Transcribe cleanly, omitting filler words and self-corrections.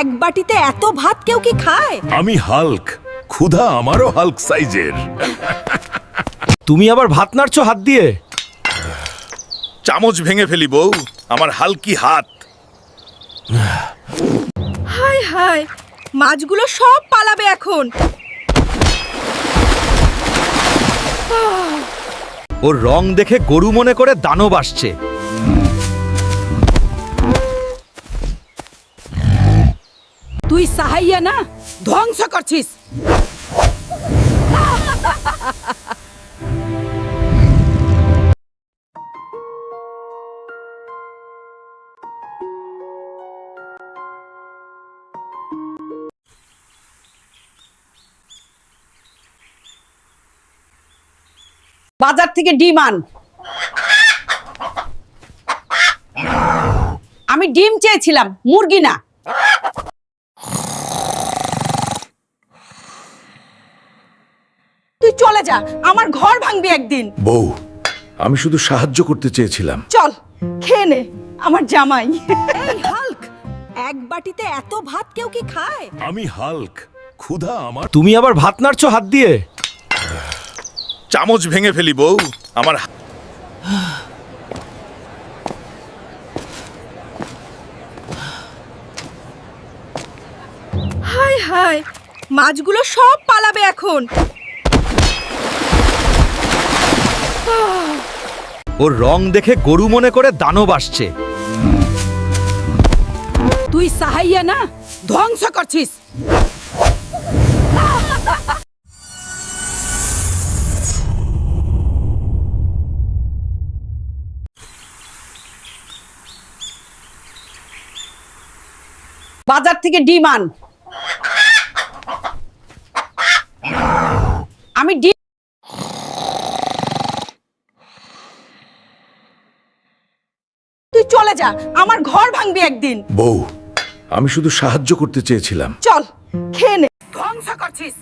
এক বাটিতে এত ভাত কেউ কি খায়? আমি হাল্ক, ক্ষুধা আমারও হাল্ক সাইজের। তুমি আবার ভাত নাড়ছো হাত দিয়ে? চামচ ভেঙে ফেলি বউ, আমার হালকি হাত। হায় হায়, মাছগুলো সব পালাবে এখন। ওর রং দেখে গরু মনে করে দানব আসছে। তুই সাহাইয়া না, ধ্বংস করছিস। বাজার থেকে ডিম আন। আমি ডিম চেয়েছিলাম, মুরগি না। তুই চলে যা, আমার ঘর ভাঙবি একদিন। বউ, আমি শুধু সাহায্য করতে চেয়েছিলাম। চল খেয়ে নে আমার জামাই। এই হাল্ক, এক বাটিতে এত ভাত কেউ কি খায়? আমি হাল্ক, ক্ষুধা আমার। তুমি আবার ভাত নাড়ছো হাত দিয়ে? চামচ ভেঙে ফেলি বউ, আমার। হায় হায়, মাছগুলো সব পালাবে এখন। ওর রং দেখে গরু মনে করে দানব আসছে। তুই সাহাইয়া না, ধ্বংস করছিস। বাজার থেকে ডিম আন। আমি ডিম। তুই চলে যা, আমার ঘর ভাঙবি একদিন। বউ, আমি শুধু সাহায্য করতে চেয়েছিলাম। চল খেয়ে নে, ধ্বংস করছিস।